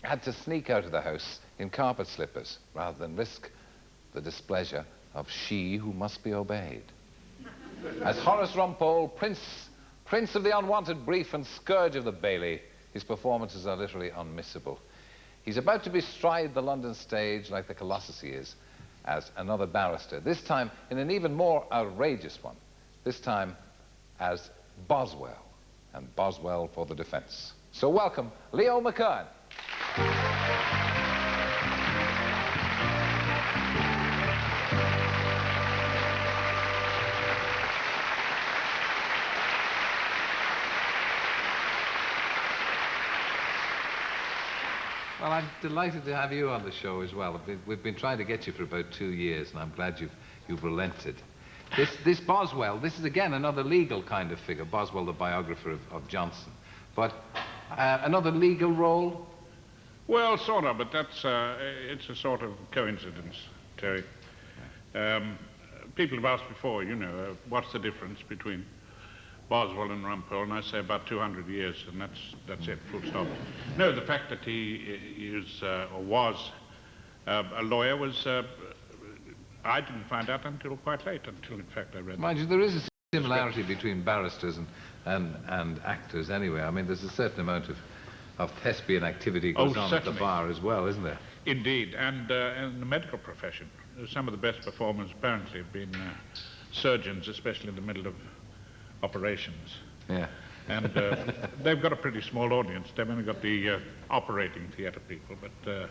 had to sneak out of the house in carpet slippers rather than risk the displeasure of she who must be obeyed. As Horace Rumpole, Prince of the Unwanted Brief and Scourge of the Bailey, his performances are literally unmissable. He's about to bestride the London stage like the Colossus he is, as another barrister, this time in an even more outrageous one, this time as Boswell, and Boswell for the defense. So welcome, Leo Mckern. Well, I'm delighted to have you on the show as well. We've been trying to get you for about 2 years, and I'm glad you've relented. This Boswell, this is again another legal kind of figure, Boswell, the biographer of Johnson. But another legal role? Well, sort of, but that's it's a sort of coincidence, Terry. People have asked before, you know, what's the difference between Boswell and Rumpole, and I say about 200 years, and that's it, full stop. No, the fact that he is or was a lawyer was, I didn't find out until quite late, until in fact I read. Mind you, there is a similarity between barristers and actors anyway. I mean, there's a certain amount of thespian activity goes on at the bar as well, isn't there? Indeed, and in the medical profession, some of the best performers apparently have been surgeons, especially in the middle of operations. Yeah. And they've got a pretty small audience. They've only got the operating theatre people, but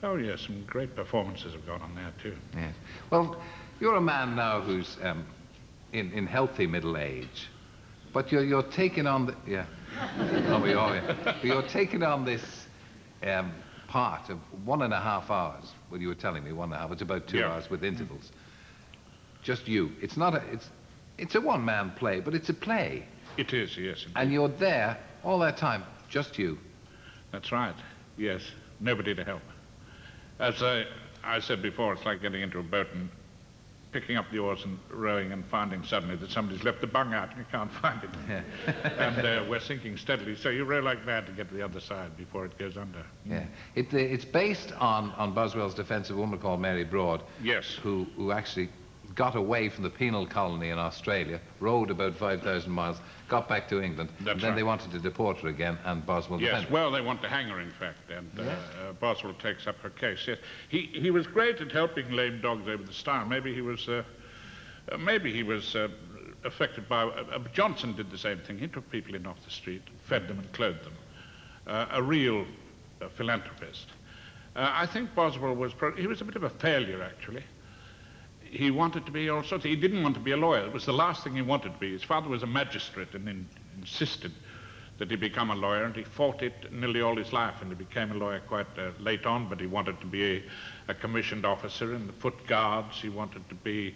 oh yes, some great performances have gone on there too. Yes. Well, you're a man now who's in healthy middle age, but you're taking on the oh, we are. Yeah. You're taking on this part of 1.5 hours. Well, you were telling me 1.5. It's about 2 hours with intervals. Just you. It's not a. It's a one-man play, but it's a play. It is, yes. Indeed. And you're there all that time, just you. That's right, yes. Nobody to help. As I said before, it's like getting into a boat and picking up the oars and rowing and finding suddenly that somebody's left the bung out and you can't find it. Yeah. And we're sinking steadily, so you row like that to get to the other side before it goes under. Yeah. It's based on Boswell's defense of a woman called Mary Broad. Yes. Who actually got away from the penal colony in Australia, rowed about 5,000 miles, got back to England, and then they wanted to deport her again, and Boswell defended her. Well, they want to hang her, in fact, and Boswell takes up her case. Yes, he was great at helping lame dogs over the stile. Maybe he was affected by. Johnson did the same thing. He took people in off the street, fed them and clothed them. A real philanthropist. I think Boswell was. He was a bit of a failure, actually. He wanted to be all sorts. He didn't want to be a lawyer. It was the last thing he wanted to be. His father was a magistrate and insisted that he become a lawyer, and he fought it nearly all his life, and he became a lawyer quite late on, but he wanted to be a commissioned officer in the foot guards. He wanted to be,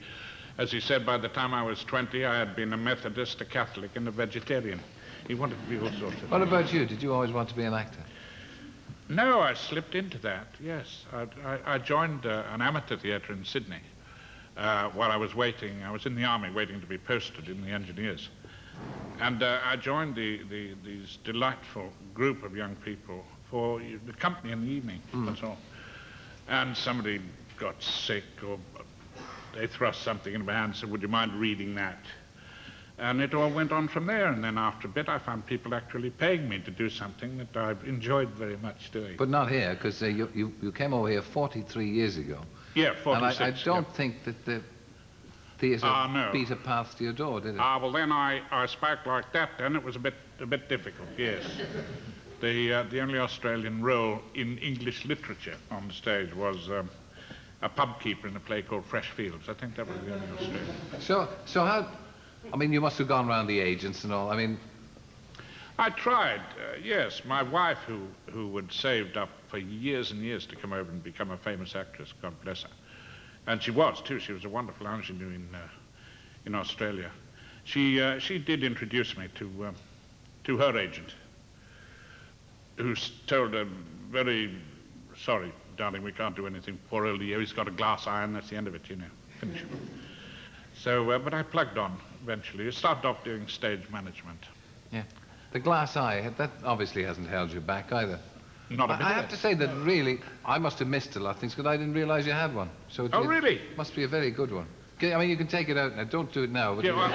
as he said, by the time I was 20, I had been a Methodist, a Catholic, and a vegetarian. He wanted to be all sorts of What about you? Did you always want to be an actor? No, I slipped into that, yes. I joined an amateur theatre in Sydney. While I was waiting, I was in the army waiting to be posted in the engineers. And I joined these delightful group of young people for the company in the evening, that's all. And somebody got sick, or they thrust something in my hand and said, would you mind reading that? And it all went on from there, and then after a bit I found people actually paying me to do something that I've enjoyed very much doing. But not here, because you came over here 43 years ago. Yeah, 46. And I don't think that the theatre beat a path to your door, did it? Well, then I spoke like that, then it was a bit difficult, yes. The only Australian role in English literature on the stage was a pub keeper in a play called Fresh Fields. I think that was the only Australian. So how, I mean, you must have gone around the agents and all, I mean... I tried, yes. My wife, who had saved up for years and years to come over and become a famous actress, God bless her. And she was, too. She was a wonderful ingenue in Australia. She did introduce me to her agent, who told her, very sorry, darling, we can't do anything. Poor old Leo, he's got a glass eye, and that's the end of it, you know. Finish it. So, but I plugged on eventually. I started off doing stage management. Yeah. The glass eye, that obviously hasn't held you back either. Not a bit I of have it. to say that really, I must have missed a lot of things because I didn't realise you had one. So Oh, really? It must be a very good one. I mean, you can take it out now. Don't do it now. But Yeah, well,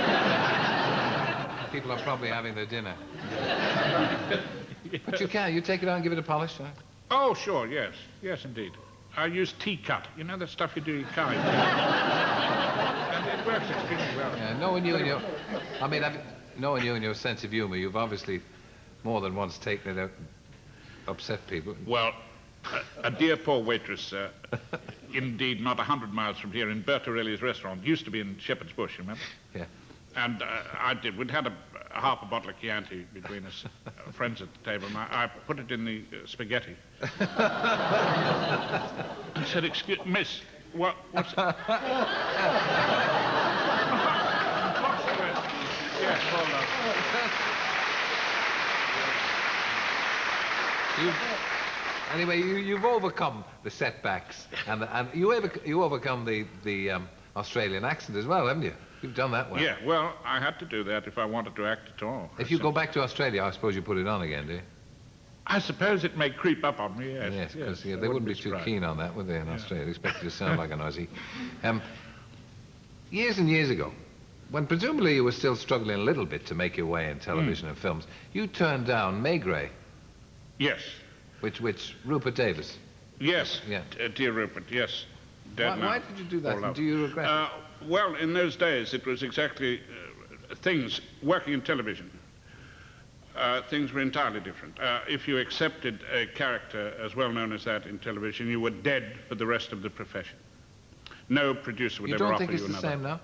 people are probably having their dinner. But you can. You take it out and give it a polish. Huh? oh, sure, yes. Yes, indeed. I use tea-cut. You know the stuff you do in car. And it works extremely well. Yeah, knowing you and your... I mean, knowing you and your sense of humour, you've obviously more than once taken it out and upset people. Well, a dear poor waitress, indeed not 100 miles from here, in Bertorelli's restaurant, used to be in Shepherd's Bush, you remember? Yeah. And we'd had a half a bottle of Chianti between us, friends at the table, and I put it in the spaghetti. I said, excuse, miss, what's that? Yes, hold on. Anyway, you've overcome the setbacks, and you overcome the Australian accent as well, haven't you? You've done that well. Yeah, well, I had to do that if I wanted to act at all. If you go back to Australia, I suppose you put it on again, do you? I suppose it may creep up on me, yes. Yes, because they wouldn't be too keen on that, would they, in Australia? They expect you to sound like an Aussie. Years and years ago, when presumably you were still struggling a little bit to make your way in television and films, you turned down Maigret. Yes. Which Rupert Davis. Yes, Yeah. Dear Rupert, yes. Dead now. Why did you do that? All up. Do you regret it? Well, in those days, it was exactly things, working in television. Things were entirely different. If you accepted a character as well known as that in television, you were dead for the rest of the profession. No producer would ever offer you another. You don't think it's the same now?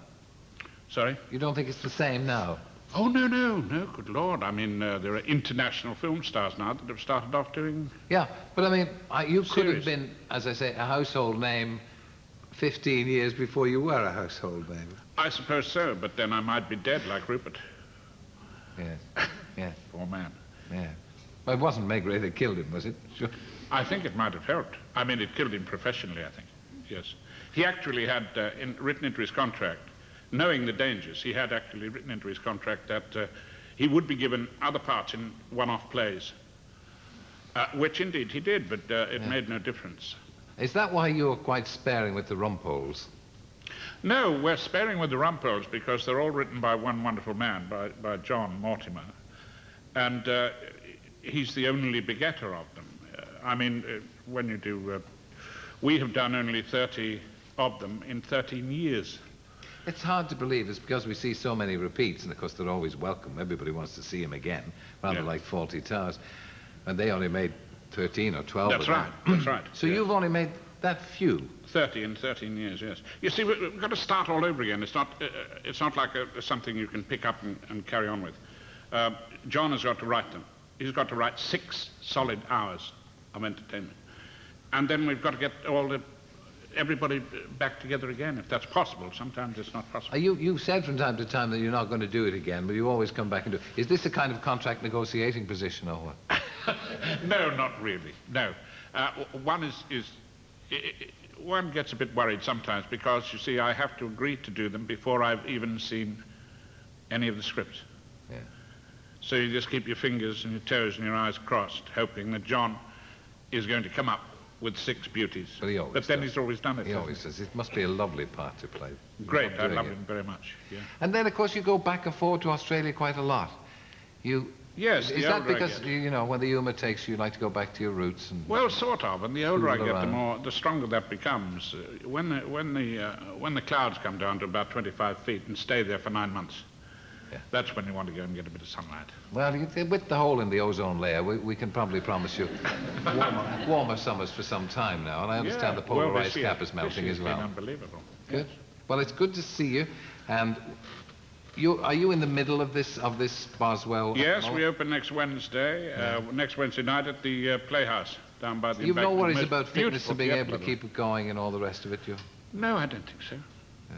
Sorry? You don't think it's the same now? Oh, no, good Lord. I mean, there are international film stars now that have started off doing... Yeah, but I mean, you could have Serious. been, as I say, a household name 15 years before you were a household name. I suppose so, but then I might be dead like Rupert. Yes, yes, Poor man. yeah. Well, it wasn't Maigret that killed him, was it? Sure. I think it might have helped. I mean, it killed him professionally, I think. Yes. He actually had written into his contract, knowing the dangers, he had actually written into his contract that he would be given other parts in one-off plays, which indeed he did, but it made no difference. Is that why you were quite sparing with the Rumpoles? No, we're sparing with the Rumpoles because they're all written by one wonderful man, by John Mortimer, and he's the only begetter of them. I mean, when you do... we have done only 30 of them in 13 years. It's hard to believe. It's because we see so many repeats, and of course they're always welcome. Everybody wants to see him again, rather like Fawlty Towers. And they only made 13 or 12 That's of them. right, that's right. So yes. you've only made that few. 30 in 13 years, yes. You see, we've got to start all over again. It's not like something you can pick up and carry on with. John has got to write them. He's got to write 6 solid hours of entertainment. And then we've got to get everybody back together again, if that's possible. Sometimes it's not possible. You've said from time to time that you're not going to do it again, but you always come back and do it. Is this a kind of contract negotiating position or what? No, not really, no. One gets a bit worried sometimes because, you see, I have to agree to do them before I've even seen any of the scripts. Yeah. So you just keep your fingers and your toes and your eyes crossed, hoping that John is going to come up with 6 beauties. But he always But then does. he's always done it. He always says it must be a lovely part to play. You Great, I doing love it. him very much. Yeah. And then, of course, you go back and forth to Australia quite a lot. Yes, Is the that older I because, get. you know, when the humour takes you, you like to go back to your roots? And Well, sort of. And the older I Fool get, around. the stronger that becomes. When the clouds come down to about 25 feet and stay there for 9 months, that's when you want to go and get a bit of sunlight. Well, with the hole in the ozone layer, we can probably promise you warmer summers for some time now. And I understand the polar ice cap is melting as well. Unbelievable. Good. Well, it's good to see you. And are you in the middle of this Boswell? Yes, we open next Wednesday. Next Wednesday night at the Playhouse down by the. You've no worries Most about fitness beautiful and being able to theatre. keep it going and all the rest of it, you? No, I don't think so.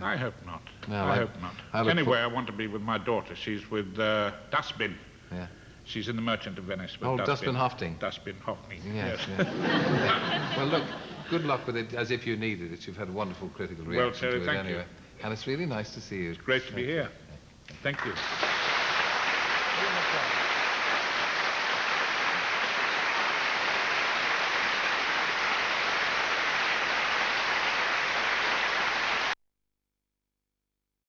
I hope not. No, I hope not. look Anyway, I want to be with my daughter. She's with Dustbin. Yeah. She's in the Merchant of Venice. With Oh, Dustbin Hofting. Dustbin Hofting. Yes. Well, look, good luck with it, as if you needed it. You've had a wonderful critical reaction Terry, to it thank anyway. you. And it's really nice to see you. It's great to be here. Thank you.